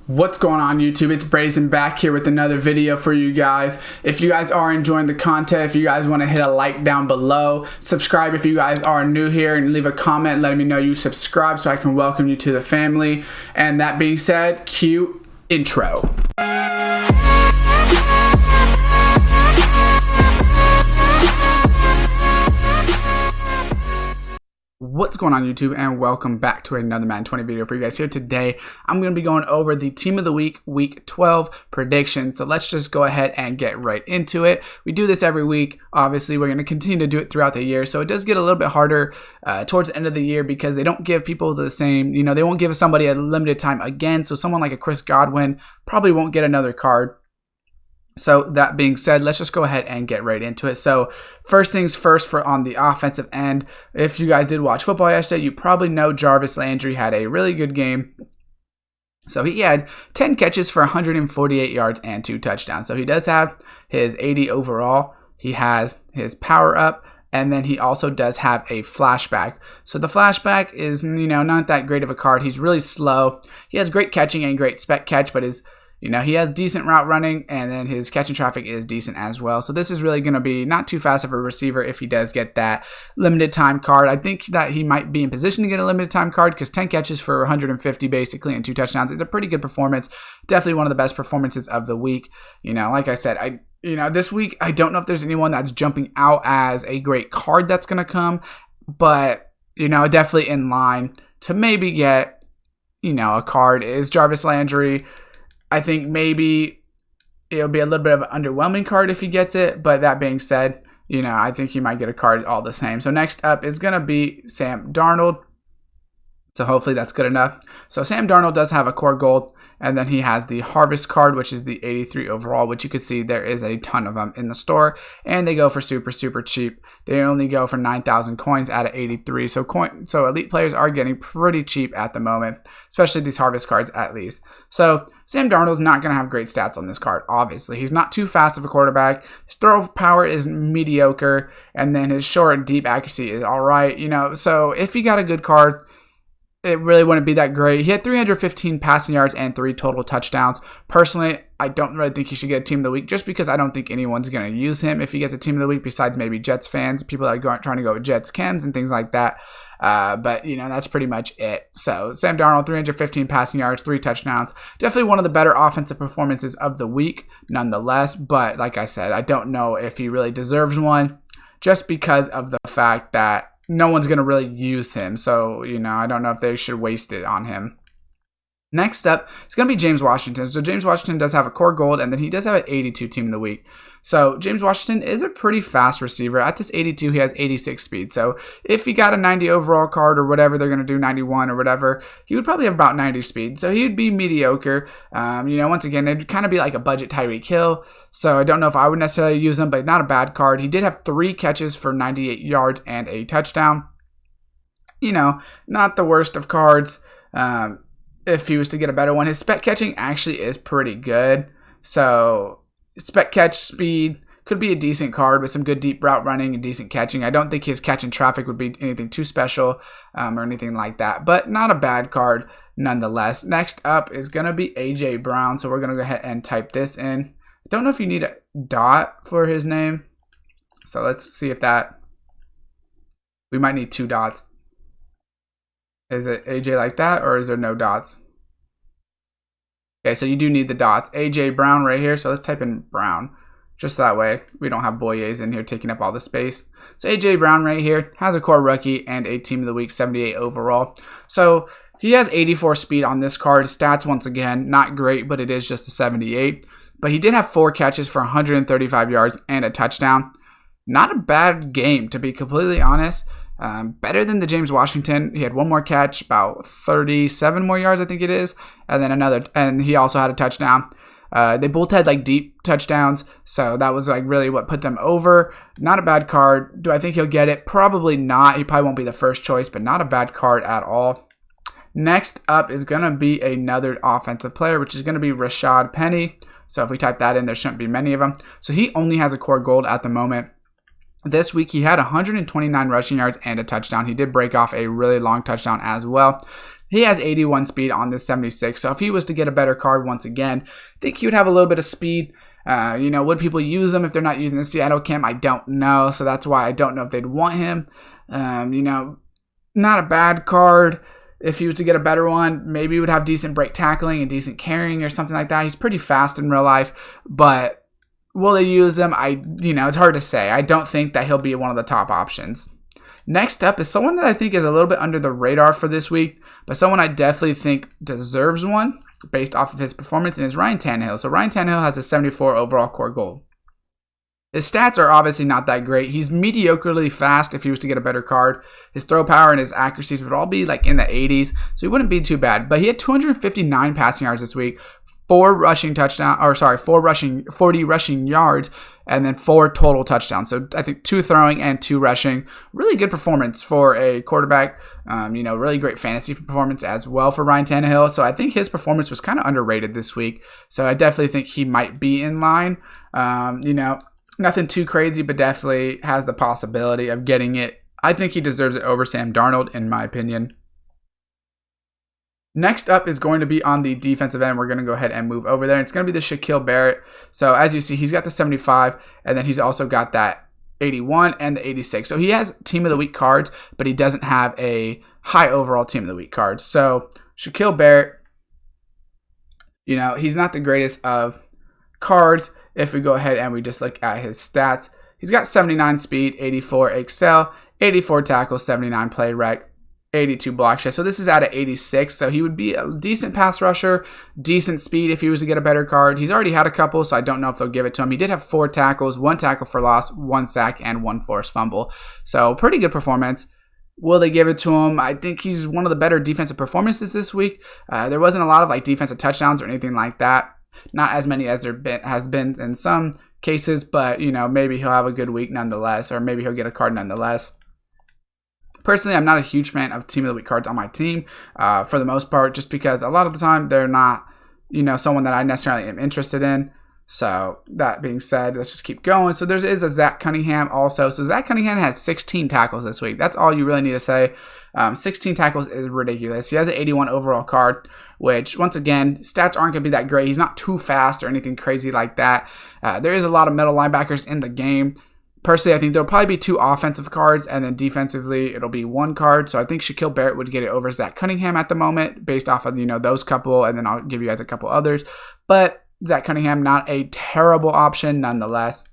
What's going on YouTube? It's Brayzon back here with another video for you guys. If you guys are enjoying the content, if you guys want to hit a like down below, subscribe if you guys are new here, and leave a comment letting me know you subscribe so I can welcome you to the family. And that being said, cue intro. What's going on YouTube, and welcome back to another Madden 20 video for you guys. Here today I'm going to be going over the team of the week 12 predictions. So let's just go ahead and get right into it. We do this every week. Obviously we're going to continue to do it throughout the year, so it does get a little bit harder towards the end of the year because they don't give people the same, they won't give somebody a limited time again. So someone like a Chris Godwin probably won't get another card. So that being said, let's just go ahead and get right into it. So first things first, for on the offensive end, if you guys did watch football yesterday, you probably know Jarvis Landry had a really good game. So he had 10 catches for 148 yards and 2 touchdowns. So he does have his 80 overall. He has his power up. And then he also does have a flashback. So the flashback is, not that great of a card. He's really slow. He has great catching and great spec catch, but he has decent route running, and then his catching traffic is decent as well. So this is really going to be not too fast of a receiver if he does get that limited time card. I think that he might be in position to get a limited time card because 10 catches for 150 basically and 2 touchdowns. It's a pretty good performance. Definitely one of the best performances of the week. Like I said, this week I don't know if there's anyone that's jumping out as a great card that's going to come, but definitely in line to maybe get a card is Jarvis Landry. I think maybe it'll be a little bit of an underwhelming card if he gets it. But that being said, I think he might get a card all the same. So next up is going to be Sam Darnold. So hopefully that's good enough. So Sam Darnold does have a core gold. And then he has the Harvest card, which is the 83 overall, which you can see there is a ton of them in the store. And they go for super, super cheap. They only go for 9,000 coins out of 83. So elite players are getting pretty cheap at the moment, especially these Harvest cards at least. So Sam Darnold's not going to have great stats on this card, obviously. He's not too fast of a quarterback. His throw power is mediocre. And then his short and deep accuracy is all right. So if he got a good card, it really wouldn't be that great. He had 315 passing yards and 3 total touchdowns. Personally, I don't really think he should get a team of the week just because I don't think anyone's going to use him if he gets a team of the week besides maybe Jets fans, people that are trying to go with Jets chems and things like that. But, that's pretty much it. So Sam Darnold, 315 passing yards, 3 touchdowns. Definitely one of the better offensive performances of the week nonetheless. But like I said, I don't know if he really deserves one just because of the fact that no one's going to really use him. So, I don't know if they should waste it on him. Next up, it's going to be James Washington. So James Washington does have a core gold, and then he does have an 82 team of the week. So James Washington is a pretty fast receiver. At this 82, he has 86 speed. So if he got a 90 overall card or whatever they're going to do, 91 or whatever, he would probably have about 90 speed. So he would be mediocre. Once again, it'd kind of be like a budget Tyreek Hill. So I don't know if I would necessarily use him, but not a bad card. He did have 3 catches for 98 yards and a touchdown. Not the worst of cards. If he was to get a better one, his spec catching actually is pretty good. So spec catch speed could be a decent card with some good deep route running and decent catching. I don't think his catch and traffic would be anything too special or anything like that, but not a bad card nonetheless. Next up is going to be AJ Brown. So we're going to go ahead and type this in. I don't know if you need a dot for his name. So let's see if we might need 2 dots. Is it AJ like that, or is there no dots? Okay, so you do need the dots. AJ Brown right here. So let's type in Brown. Just that way we don't have Boyes in here taking up all the space. So AJ Brown right here has a core rookie and a team of the week 78 overall. So he has 84 speed on this card. Stats, once again, not great, but it is just a 78. But he did have 4 catches for 135 yards and a touchdown. Not a bad game, to be completely honest. Better than the James Washington. He had 1 more catch, about 37 more yards, I think it is. And then and he also had a touchdown. They both had deep touchdowns. So that was really what put them over. Not a bad card. Do I think he'll get it? Probably not. He probably won't be the first choice, but not a bad card at all. Next up is going to be another offensive player, which is going to be Rashad Penny. So if we type that in, there shouldn't be many of them. So he only has a core gold at the moment. This week, he had 129 rushing yards and a touchdown. He did break off a really long touchdown as well. He has 81 speed on this 76, so if he was to get a better card once again, I think he would have a little bit of speed. Would people use him if they're not using the Seattle cam? I don't know, so that's why I don't know if they'd want him. Not a bad card. If he was to get a better one, maybe he would have decent break tackling and decent carrying or something like that. He's pretty fast in real life, but will they use him? It's hard to say. I don't think that he'll be one of the top options. Next up is someone that I think is a little bit under the radar for this week, but someone I definitely think deserves one based off of his performance, and is Ryan Tannehill. So Ryan Tannehill has a 74 overall core goal. His stats are obviously not that great. He's mediocrely fast if he was to get a better card. His throw power and his accuracies would all be like in the 80s, so he wouldn't be too bad. But he had 259 passing yards this week, 40 rushing yards, and then 4 total touchdowns. So I think 2 throwing and 2 rushing. Really good performance for a quarterback. Really great fantasy performance as well for Ryan Tannehill. So I think his performance was kind of underrated this week. So I definitely think he might be in line. Nothing too crazy, but definitely has the possibility of getting it. I think he deserves it over Sam Darnold, in my opinion. Next up is going to be on the defensive end. We're going to go ahead and move over there. It's going to be the Shaq Barrett. So as you see, he's got the 75, and then he's also got that 81 and the 86. So he has Team of the Week cards, but he doesn't have a high overall Team of the Week cards. So Shaq Barrett, he's not the greatest of cards. If we go ahead and we just look at his stats, he's got 79 speed, 84 excel, 84 tackles, 79 play rec, 82 block shot. So this is at an 86. So he would be a decent pass rusher, decent speed if he was to get a better card. He's already had a couple, so I don't know if they'll give it to him. He did have 4 tackles, 1 tackle for loss, 1 sack, and 1 forced fumble. So pretty good performance. Will they give it to him? I think he's one of the better defensive performances this week. There wasn't a lot of defensive touchdowns or anything like that. Not as many as has been in some cases, but maybe he'll have a good week nonetheless, or maybe he'll get a card nonetheless. Personally, I'm not a huge fan of Team of the Week cards on my team for the most part, just because a lot of the time they're not, someone that I necessarily am interested in. So that being said, let's just keep going. So there is a Zach Cunningham also. So Zach Cunningham had 16 tackles this week. That's all you really need to say. 16 tackles is ridiculous. He has an 81 overall card, which once again, stats aren't going to be that great. He's not too fast or anything crazy like that. There is a lot of middle linebackers in the game. Personally, I think there'll probably be 2 offensive cards, and then defensively, it'll be 1 card. So I think Shaq Barrett would get it over Zach Cunningham at the moment, based off of those couple, and then I'll give you guys a couple others. But Zach Cunningham, not a terrible option nonetheless.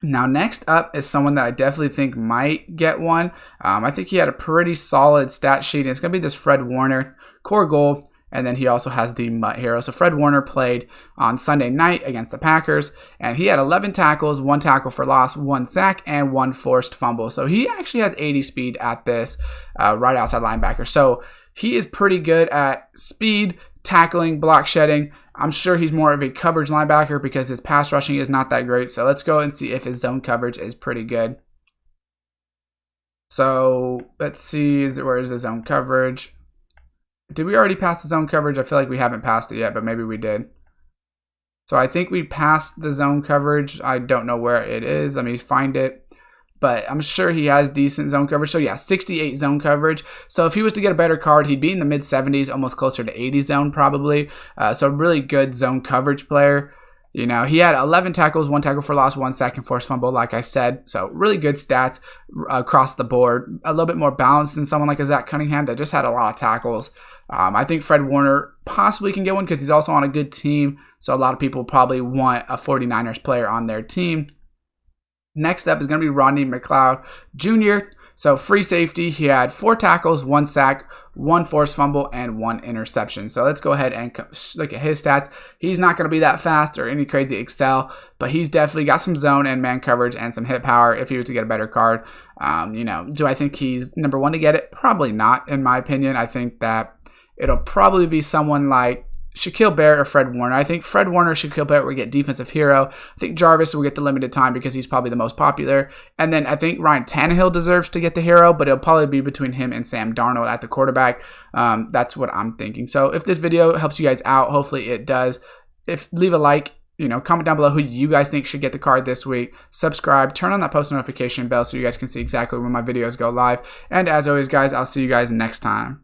Now, next up is someone that I definitely think might get one. I think he had a pretty solid stat sheet. It's going to be this Fred Warner, core goal, and then he also has the Mutt Hero. So Fred Warner played on Sunday night against the Packers, and he had 11 tackles, 1 tackle for loss, 1 sack, and 1 forced fumble. So he actually has 80 speed at this right outside linebacker. So he is pretty good at speed, tackling, block shedding. I'm sure he's more of a coverage linebacker because his pass rushing is not that great. So let's go and see if his zone coverage is pretty good. So let's see, where is the zone coverage? Did we already pass the zone coverage? I feel like we haven't passed it yet, but maybe we did. So I think we passed the zone coverage. I don't know where it is. Let me find it. But I'm sure he has decent zone coverage. So yeah, 68 zone coverage. So if he was to get a better card, he'd be in the mid 70s, almost closer to 80 zone probably. So really good zone coverage player. He had 11 tackles, 1 tackle for loss, 1 sack, and forced fumble, like I said. So really good stats across the board. A little bit more balanced than someone like a Zach Cunningham that just had a lot of tackles. I think Fred Warner possibly can get one because he's also on a good team. So a lot of people probably want a 49ers player on their team. Next up is going to be Rodney McCloud Jr. So free safety, he had 4 tackles, 1 sack, 1 forced fumble, and 1 interception. So let's go ahead and look at his stats. He's not going to be that fast or any crazy excel, but he's definitely got some zone and man coverage and some hit power if he was to get a better card. Do I think he's number 1 to get it? Probably not, in my opinion. I think that it'll probably be someone like Shaq Barrett or Fred Warner. I think Fred Warner or Shaq Barrett will get defensive hero. I think Jarvis will get the limited time because he's probably the most popular. And then I think Ryan Tannehill deserves to get the hero, but it'll probably be between him and Sam Darnold at the quarterback. That's what I'm thinking. So if this video helps you guys out, hopefully it does. Leave a like, comment down below who you guys think should get the card this week. Subscribe, turn on that post notification bell so you guys can see exactly when my videos go live. And as always, guys, I'll see you guys next time.